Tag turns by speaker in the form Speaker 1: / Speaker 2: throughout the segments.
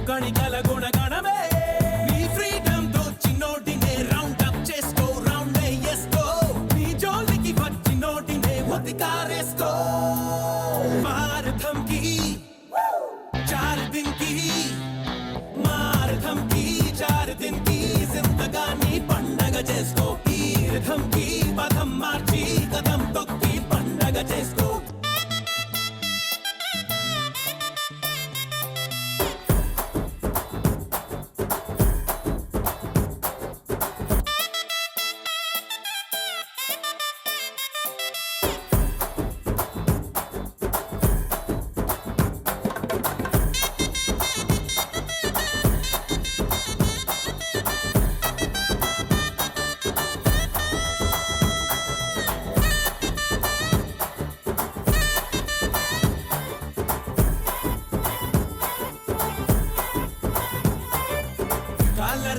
Speaker 1: కణికల గుణగణమే నీ ఫ్రీడమ్ తో చిన్నోటినే round up చేసుకో రౌండ్ వేసుకో నీ జోలికి వచ్చి నోటినే ఒతికారేసుకో మారథం కి 4 दिन की మారథం కి 4 दिन की జిందగాని పండగ చేసుకో ఈ రథం కి పదం మార్చి కదం తొక్కి పండగ చేసుకో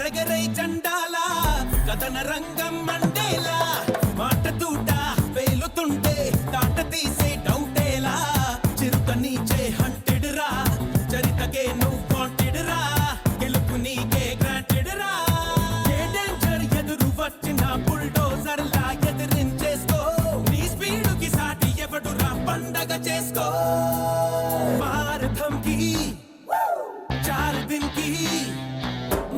Speaker 1: రగరై చండాలా కథన రంగం మండేలా మాట తూట పేలుతుంటే తాట తీసే డౌటేలా చిరుత నీచే హంటెడ్ రా చరితకే నువ్వు వాంటెడ్ రా గెలుపు నీకే గ్రాంటెడ్ రా ఏ డేంజర్ ఎదురు వచ్చిన బుల్డోజర్ లా ఎదిరించేసుకో నీ స్పీడుకి సాటి ఎవడు రా పండగ చేసుకో మారథం కి 4 दिन की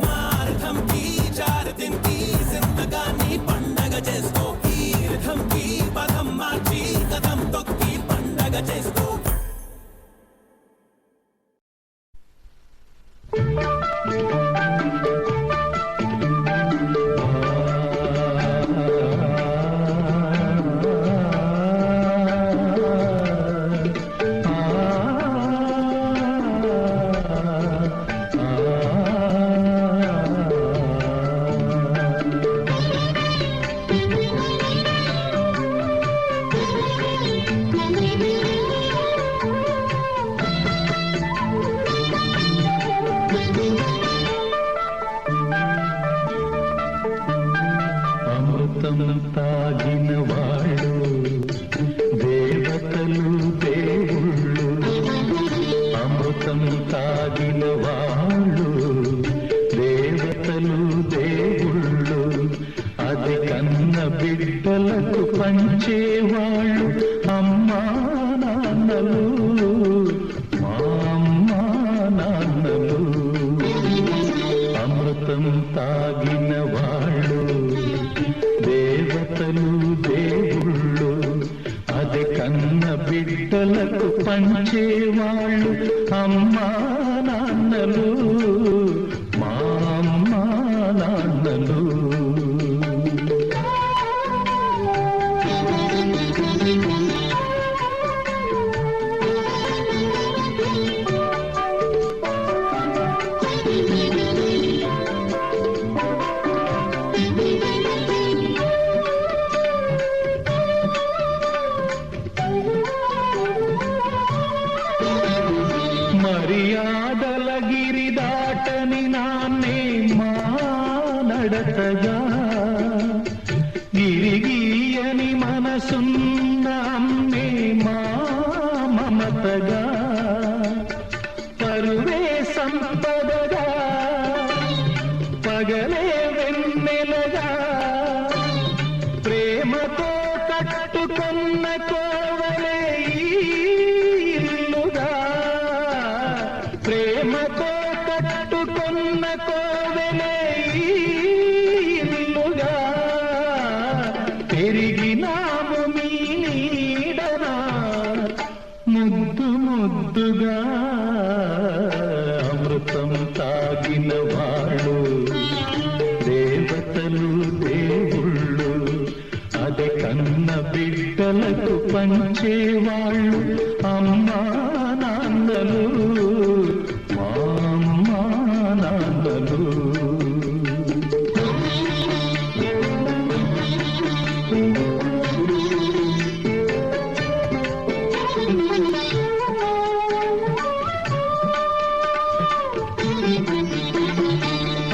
Speaker 1: మారథం కి 4 दिन की జిందగాని పండగ చేసుకో ఈ రథం కి పదం మార్చి కదం తొక్కి పండగ చేసుకో
Speaker 2: తాగిన వాళ్ళు దేవతలు దేవుళ్ళు అమృతం తాగిన వాళ్ళు దేవతలు దేవుళ్ళు అది కన్న బిడ్డలకు పంచేవాళ్ళు అమ్మా నాన్నలు మా అమ్మా నాన్నలు అమృతం తాగిన వాళ్ళు దేవతలు దేవుళ్ళు అది కన్న బిడ్డలకు పంచేవాళ్ళు అమ్మా నాన్నలు మా అమ్మా నాన్నలు మర్యాదల గిరి దాటని నాన్నే మా నడతగా గిరిగీయని మనసున్న అమ్మే మా మమతగా పరువే సంపదగా పగలే వెన్నెలగా ప్రేమతో కట్టుకున్న కోవలే ప్రేమతో కట్టుకున్న కోవెలే ఇల్లుగా పెరిగినాము మీ నీడనా ముద్దు ముద్దుగా అమృతం తాగిన వాళ్ళు దేవతలు దేవుళ్ళు అది కన్న బిడ్డలకు పంచేవాళ్ళు అమ్మా నాన్నలు మా అమ్మా నాన్నలు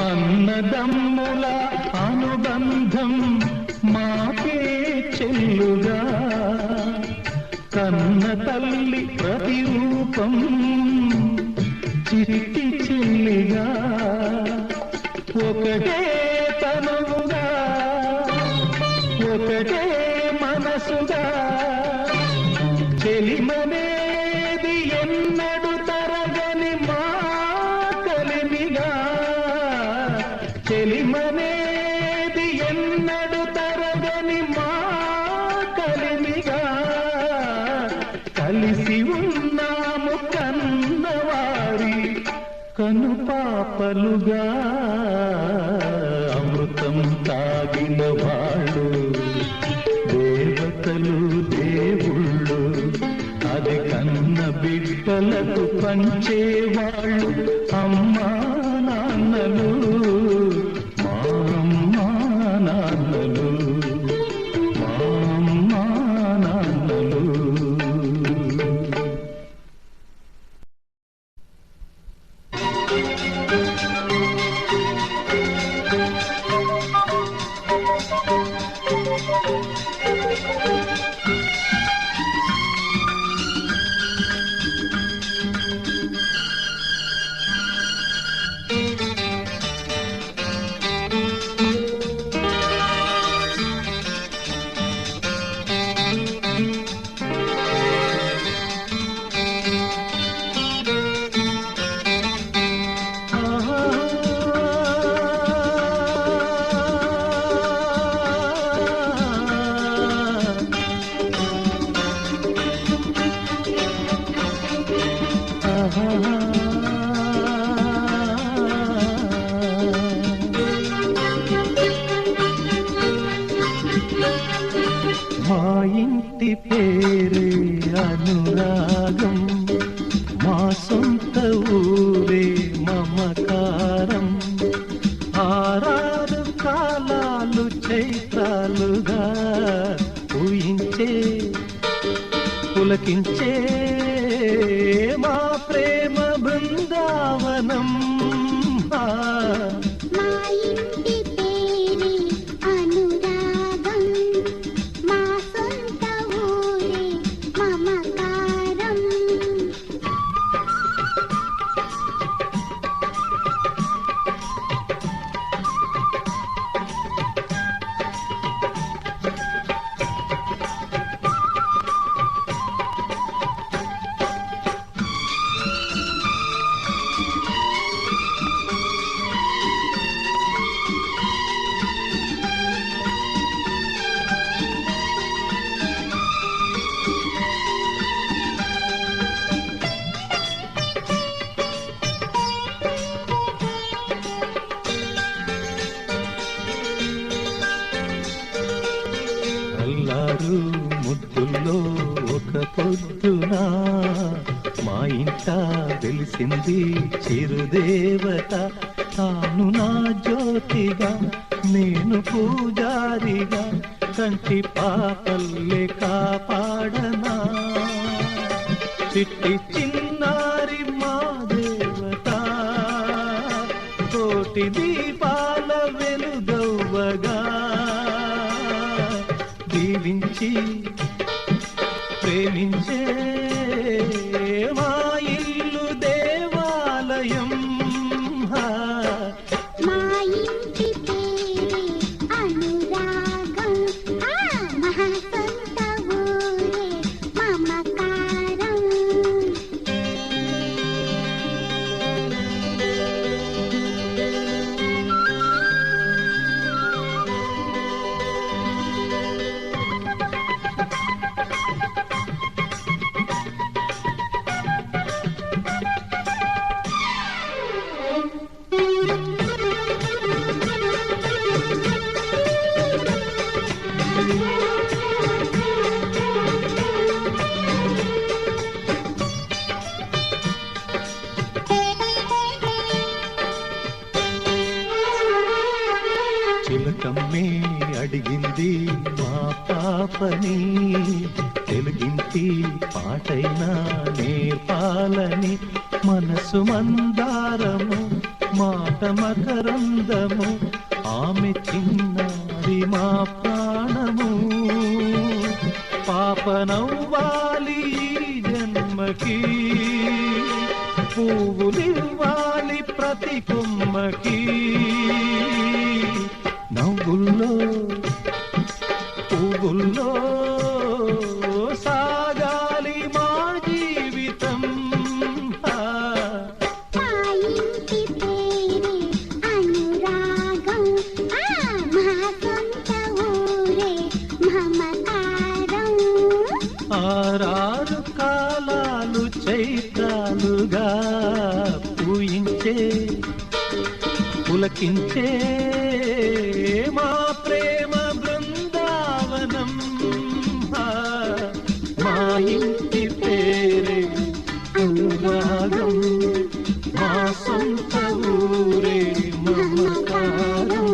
Speaker 2: అన్నదమ్ముల అనుబంధం మాకే చెల్లుగా కన్న తల్లి ప్రతిరూపం చిట్టి చెల్లి ఒకటే తనువుగా ఒకటే మనసుగా చెలిమనేది ఎన్నడు తరగని మా కలిమిగా చెలిమనేది ఎన్నడు తరగని మా కలిమిగా కలిసి ఉన్నాము కన్నవారి కను పాపలుగా అమృతం తాగిన వాళ్ళు దేవతలు దేవుళ్ళు అది కన్న బిడ్డలకు పంచేవాళ్ళు అమ్మా నాన్నలు మా అమ్మా నాన్నలు మా అమ్మా నాన్నలు. మా ఇంటి పేరే అనురాగం మా సొంత ఊరే మమకారం ఆరారు కాలాలు చైత్రాలుగా ఊహించే పులకించే మా ప్రేమ బృందావనం. అల్లారు ముద్దుల్లో ఒక పొద్దున మా ఇంట వెలిసింది చిరుదేవత తాను నా జ్యోతిగా నేను పూజారిగా కంటి పాపల్లే కాపాడనా చిట్టి చిన్నారి మా దేవత కోటి దీపాల వెలుగవ్వగా దీవించి ప్రేమించే మా ఇల్లు దేవాలయం.
Speaker 3: మా ఇంటి పేరే అనురాగం మా సొంత ఊరే మమకారం.
Speaker 2: చిలకమ్మే అడిగింది మా పాపని తెలుగింటి పాటైనా నేర్పాలని మనసు మందారము మాట మకరందము ఆమె చిన్నారి మా ప్రాణము పాపనవ్వాలి జన్మకి పువ్వులివ్వాలి ప్రతి కొమ్మకి చైత్రాలుగా పూయించే పులకించే మా ప్రేమ బృందావనం మా ఇంటి పేరే అనురాగం మా సొంత ఊరే మమకారం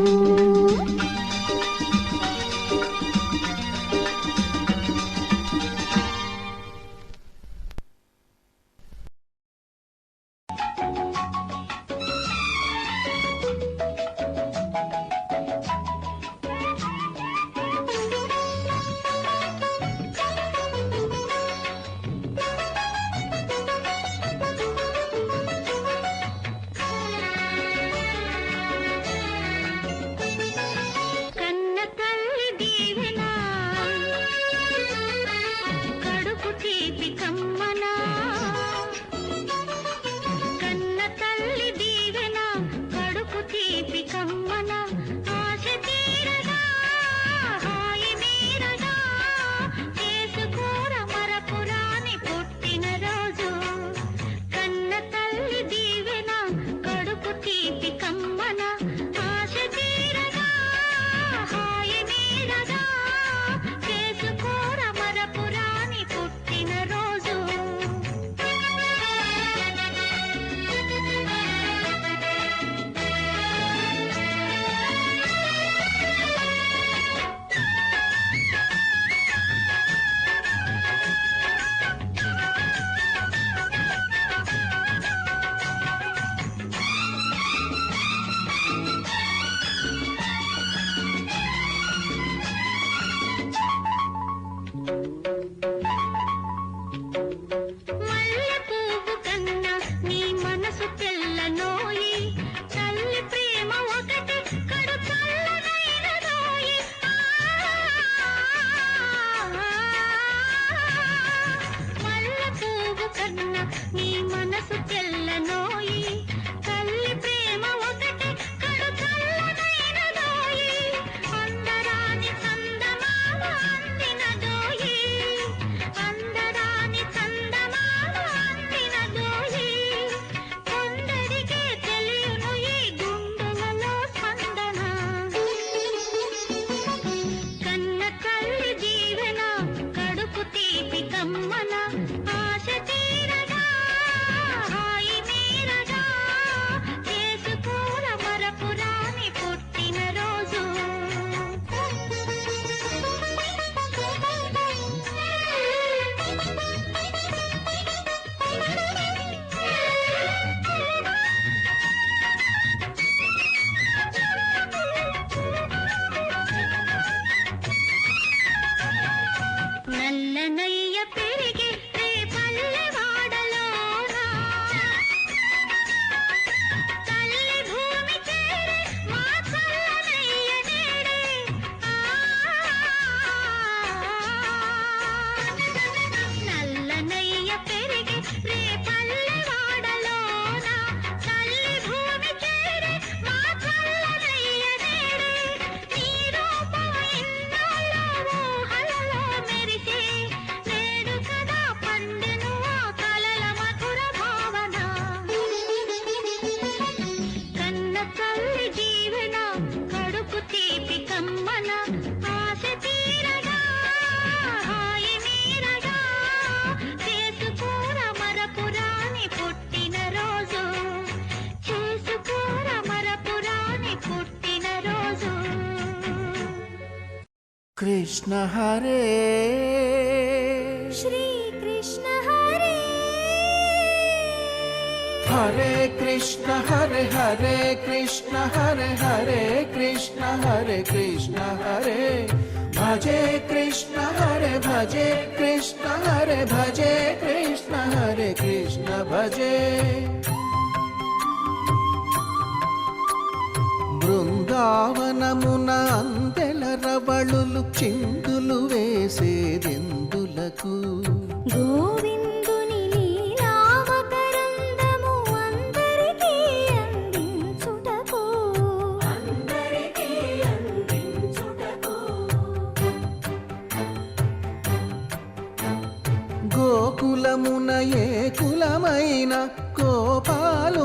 Speaker 4: कृष्ण हरे
Speaker 3: श्री कृष्ण हरे
Speaker 4: हरे कृष्ण हरे हरे कृष्ण हरे हरे कृष्ण हरे कृष्ण हरे भजे कृष्ण हरे भजे कृष्ण हरे भजे कृष्ण हरे कृष्ण भजे బృందావనమున అందెల రవళులు చిందులు వేసేదెందులకు
Speaker 3: గోవిందుని లీలావతరందము అందరికీ అందించుటకు
Speaker 4: గోకుల కులమున ఏ కులమైన కోపాలు